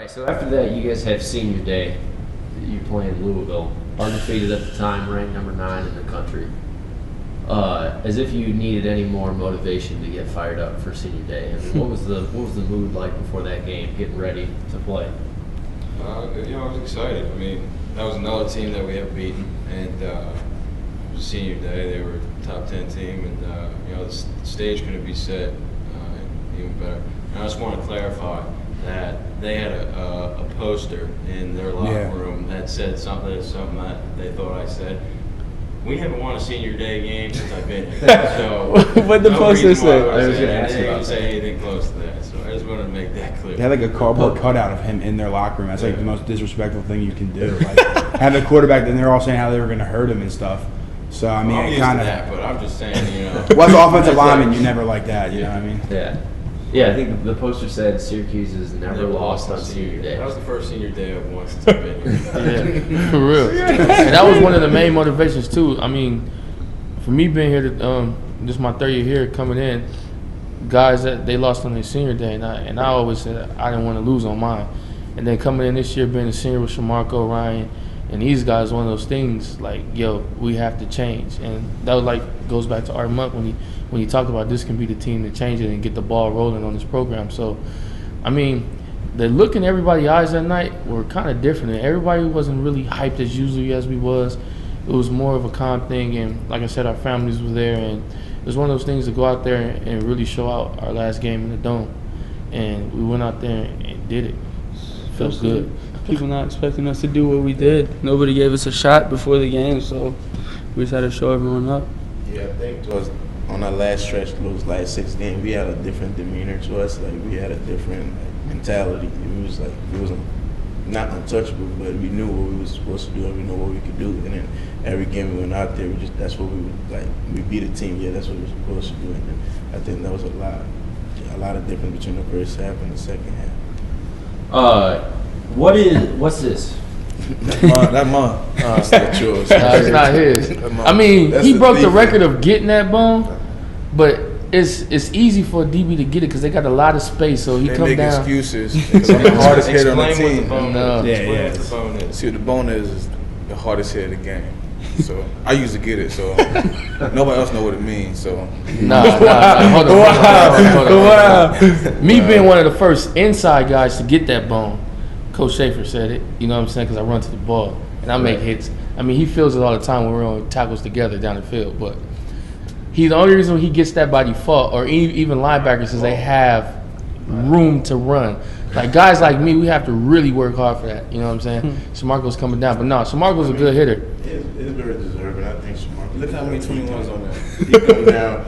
So after that, you guys have senior day. You play in Louisville, undefeated at the time, ranked number 9 in the country. As if you needed any more motivation to get fired up for senior day. I mean, what was the mood like before that game, getting ready to play? I was excited. I mean, that was another team that we have beaten, and it was senior day. They were a top 10 team, and the stage couldn't be set even better. And I just want to clarify that they had a poster in their locker room that said something that they thought I said. We haven't won a senior day game since I've been here. So what the poster say? I was going to ask they you about didn't say anything close to that. So I just wanted to make that clear. They had like a cardboard cutout of him in their locker room. That's like the most disrespectful thing you can do. Like, have the quarterback, and they're all saying how they were going to hurt him and stuff. So I mean, I'm it kind of. that, but I'm just saying, Well, as an offensive lineman, you never like that. You know what I mean? Yeah. Yeah, I think the poster said Syracuse has never lost on senior day. That was the first senior day I've won since I've been here. Yeah, for real. And that was one of the main motivations too. I mean, for me being here, this is my 3rd year here coming in. Guys that they lost on their senior day, and I always said I didn't want to lose on mine. And then coming in this year, being a senior with Shamarko, Ryan, and these guys, one of those things like, yo, we have to change. And that was like goes back to Art Monk when he talked about this can be the team to change it and get the ball rolling on this program. So, I mean, the look in everybody's eyes that night were kind of different. And everybody wasn't really hyped as usually as we was. It was more of a calm thing. And like I said, our families were there. And it was one of those things to go out there and really show out our last game in the Dome. And we went out there and did it. Felt good. People not expecting us to do what we did. Nobody gave us a shot before the game, so we just had to show everyone up. Yeah, I think it was on our last stretch, those last 6 games, we had a different demeanor to us. Like, we had a different mentality. It was like, it wasn't not untouchable, but we knew what we were supposed to do and we knew what we could do. And then every game we went out there, that's what we would, like, we beat a team. Yeah, that's what we were supposed to do. And then I think that was a lot of difference between the first half and the second half. What's this? That month. It's not yours. It's not his. I mean, he broke the record of getting that bone, but it's easy for a DB to get it because they got a lot of space. So he they come make down. excuses. Because I'm the hardest hitter on the Explain team. what the bone No. is. Yeah, Explain yeah. what the bone is. See, what the bone is the hardest hit of the game. So I used to get it. So nobody else know what it means. So Nah. Hold on. Me being one of the first inside guys to get that bone, Coach Schaefer said it. You know what I'm saying? Because I run to the ball and I make hits. I mean, he feels it all the time when we're on tackles together down the field. But he's the only reason he gets that by default, or even linebackers, is they have room to run. Like guys like me, we have to really work hard for that. You know what I'm saying? Shamarko's coming down, but no, Shamarko's a good hitter. It's very deserving. I think Shamarko. look how many 21s on there. He comes down,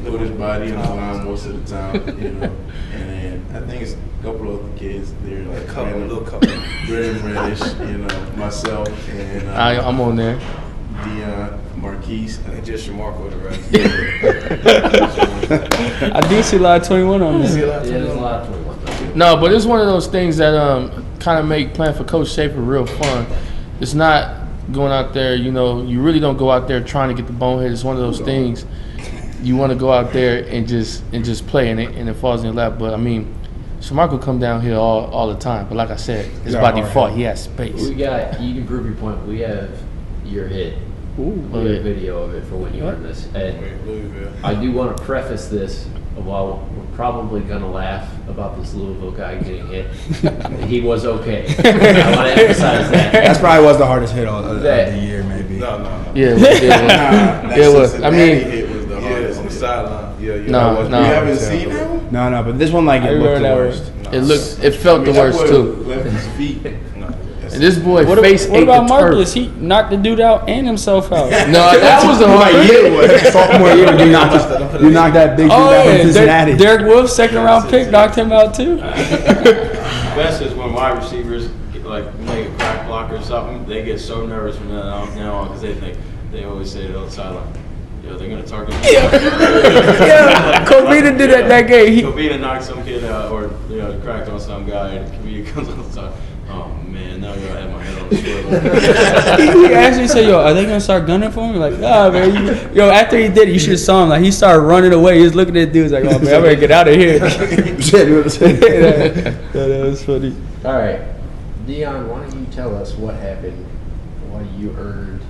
with his body on the line most of the time, and then I think it's a couple of the kids there, like Little couple. Brennan Reddish, myself, and I'm on there. Dion, Marquise, And just Shamarko the rest. I do see a lot of 21 on there. Yeah, there's a lot of 21. No, but it's one of those things that kind of make playing for Coach Schaefer real fun. It's not going out there, you really don't go out there trying to get the bonehead. It's one of those things you want to go out there and just play, and it falls in your lap. But I mean, Shamarko come down here all the time. But like I said, it's by default. He has space. You can prove your point. We have your hit. We have video of it for when you earned this. And Louisville. I do want to preface this. While we're probably going to laugh about this Louisville guy getting hit, he was okay. I want to emphasize that. That's probably was the hardest hit of the year, maybe. No. Yeah, it was. I mean, it was the Yeah, hardest. on the sideline. Yeah. No. You haven't seen that one? No, but this one, it looked the worst. it felt the worst too. Left his feet. And this boy What face ate about the Marcus? turf. He knocked the dude out and himself out. No, that was the hard hit. Sophomore year, you knocked that big dude out in Cincinnati. Derek Wolf, second round pick, knocked him out too. Best is when wide receivers make a crack block or something. They get so nervous from now on because they always say it on the sideline. Yo, they're gonna target me. Yeah, Covita did that game. Covita knocked some kid out, or cracked on some guy, and Covita comes on the side. Oh man, now I gotta have my head on He actually said, "Yo, are they gonna start gunning for me?" Like, nah, man. Yo, after he did it, you should have saw him. Like, he started running away. He was looking at the dudes like, "Oh man, I better get out of here." That was funny. All right, Dion, why don't you tell us what happened? Why you earned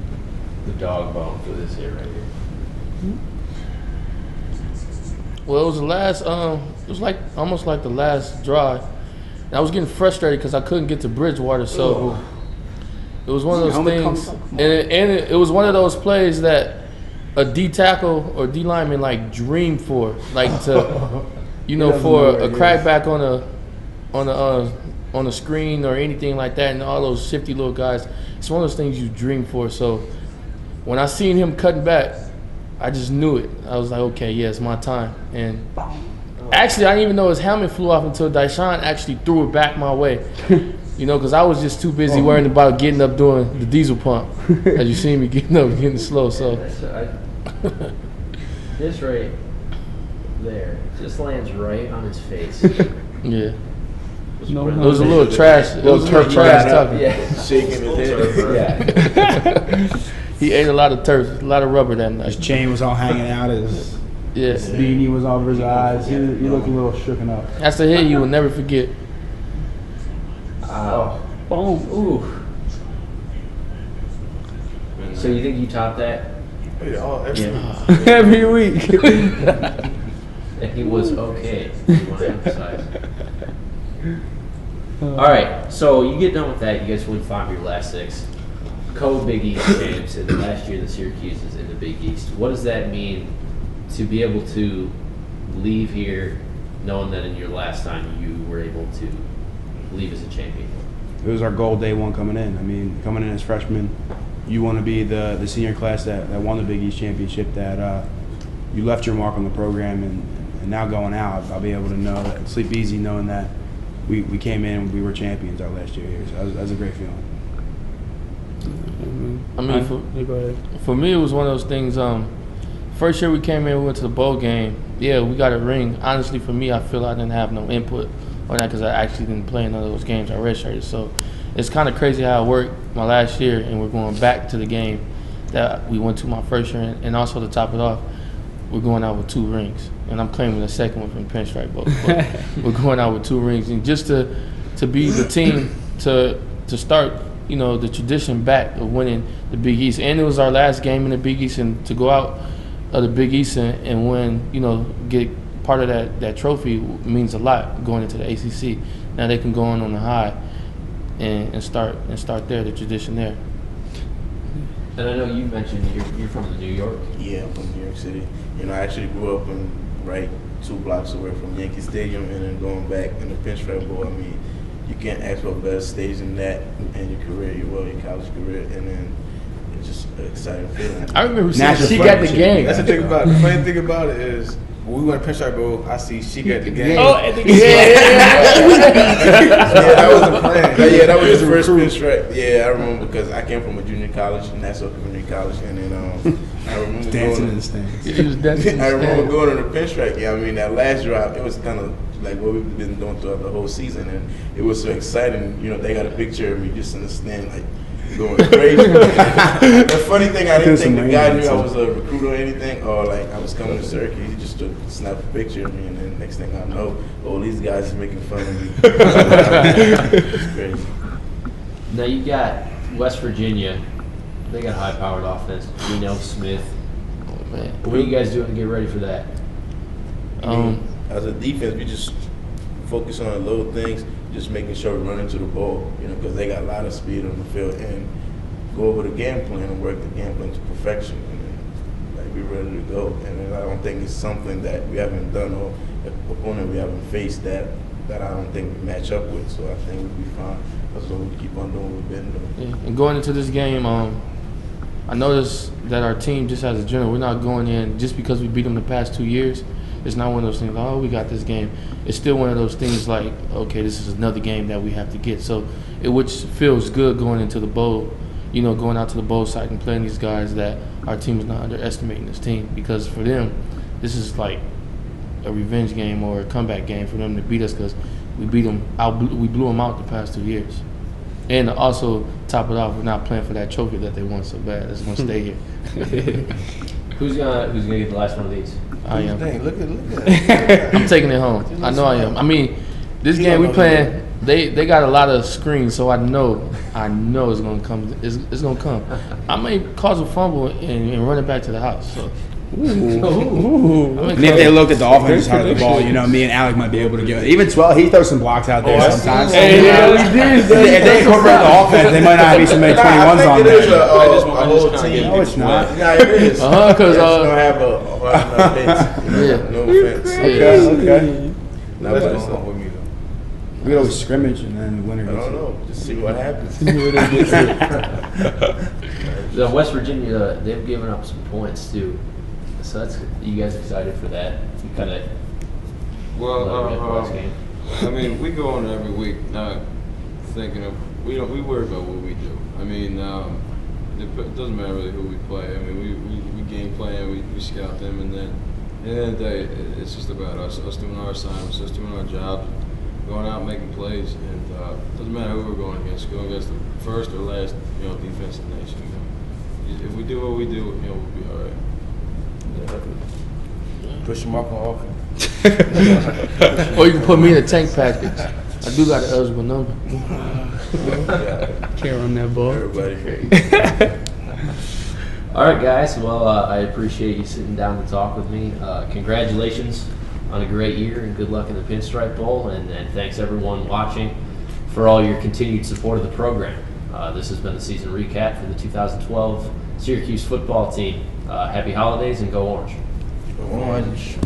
the dog bone for this hit right here? Well, it was the last. It was like almost like the last drive. And I was getting frustrated because I couldn't get to Bridgewater, so it was one of those things. And it was one of those plays that a D tackle or D lineman like dreamed for, like to, for a crackback on a screen or anything like that, and all those shifty little guys. It's one of those things you dream for. So when I seen him cutting back, I just knew it. I was like, okay, yeah, it's my time. And actually, I didn't even know his helmet flew off until Deshaun actually threw it back my way. Because I was just too busy worrying about getting up doing the diesel pump. As you see me getting up, getting slow. So this right there just lands right on his face. Yeah. No, It was a little trash. It was a little trash talking. Yeah. Shaking his head. Yeah. He ate a lot of turf, a lot of rubber that night. His chain was all hanging out. His beanie was all over his eyes. He looked a little shooken up. That's a hit you will never forget. Boom. Ooh. So you think you topped that? Every week. And he was okay. I want to emphasize. All right, so you get done with that. You guys win 5 of your last 6. Co-Big East champs, and last year the Syracuse is in the Big East. What does that mean to be able to leave here knowing that in your last time you were able to leave as a champion? It was our goal day one coming in. I mean, coming in as freshmen, you want to be the senior class that won the Big East championship, that you left your mark on the program, and now going out, I'll be able to know that, sleep easy knowing that we came in, we were champions our last year here. So that was a great feeling. I mean, for me, it was one of those things. First year we came in, we went to the bowl game. Yeah, we got a ring. Honestly, for me, I feel I didn't have no input on that because I actually didn't play in none of those games. I redshirted. So it's kind of crazy how it worked my last year, and we're going back to the game that we went to my first year. And also to top it off, we're going out with 2 rings. And I'm claiming the second one from Pinstripe Bowl. But we're going out with 2 rings. And just to be the team to start the tradition back of winning the Big East. And it was our last game in the Big East, and to go out of the Big East and win, get part of that trophy means a lot going into the ACC. Now they can go on the high and start there, the tradition there. And I know you mentioned you're from New York. Yeah, I'm from New York City. I actually grew up right 2 blocks away from Yankee Stadium, and then going back in the Pinstripe Bowl. I mean, you can't ask for a better stage than that in your career, your college career, and then it's just an exciting feeling. I remember seeing she got the game. That's the thing about it. The funny thing about it is, when we went to Pinstripe Bowl, I see she got the game. Oh, at the game. That was the plan. That was his first Pinstripe. Yeah, I remember because I came from a junior college, Nassau Community College, and then I remember dancing in the stands. He was dancing. I remember going on the Pinstripe. Yeah, I mean that last drive, it was kind of like what we've been doing throughout the whole season, and it was so exciting. They got a picture of me just in the stand, like going crazy. The funny thing, I didn't think the guy knew I was a recruit or anything, or like I was coming to Syracuse. He just took snap a picture of me, and then next thing I know, these guys are making fun of me. It's crazy. Now you got West Virginia. They got high-powered offense. Smith. Oh, man. What are you guys doing to get ready for that? As a defense, we just focus on the little things, just making sure we run into the ball, because they got a lot of speed on the field, and go over the game plan and work the game plan to perfection, and then, we're ready to go. And I don't think it's something that we haven't done or an opponent we haven't faced that I don't think we match up with. So I think we'll be fine. That's what we keep on doing what we've been doing. Yeah. And going into this game, I noticed that our team, just as a general, we're not going in just because we beat them the past 2 years. It's not one of those things, we got this game. It's still one of those things like, okay, this is another game that we have to get. So, which feels good going into the bowl, going out to the bowl site and playing these guys that our team is not underestimating this team. Because for them, this is like a revenge game or a comeback game for them to beat us because we beat them out. We blew them out the past 2 years. And also top it off, we're not playing for that trophy that they want so bad. It's gonna stay here. Who's gonna get the last one of these? I am. Dang, look at I'm taking it home. I know I am. I mean, this game we playing, they got a lot of screens, so I know it's gonna come. It's gonna come. I may cause a fumble and run it back to the house. So. And if they looked at the offensive side of the ball, me and Alec might be able to get it. Even 12, he throws some blocks out there sometimes. Hey, yeah, we did. If they incorporate the offense, they might not be so many 21s on it is there. I just a whole team. No, it's not. Yeah, it is. Because don't have a hard enough hits. Yeah. No offense. Okay. Not That's bad. what's up with me though. We could always scrimmage and then the winner I gets don't know. Just see what happens. The West Virginia, they've given up some points too. So that's, you guys excited for that? You kind of Well, I mean, we go on every week not thinking of we worry about what we do. I mean, it doesn't matter really who we play. I mean, we game plan, we scout them, and then at the end of the day, it's just about us doing our assignments, us doing our jobs, going out and making plays, and it doesn't matter who we're going against the first or last defense in the nation. If we do what we do, we'll be all right. Push them off on offense. Or you can put me in a tank package. I do got an eligible number. Can't run that ball. Everybody. All right, guys. Well, I appreciate you sitting down to talk with me. Congratulations on a great year and good luck in the Pinstripe Bowl. And thanks everyone watching for all your continued support of the program. This has been the season recap for the 2012 Syracuse football team. Happy holidays and go Orange. Orange.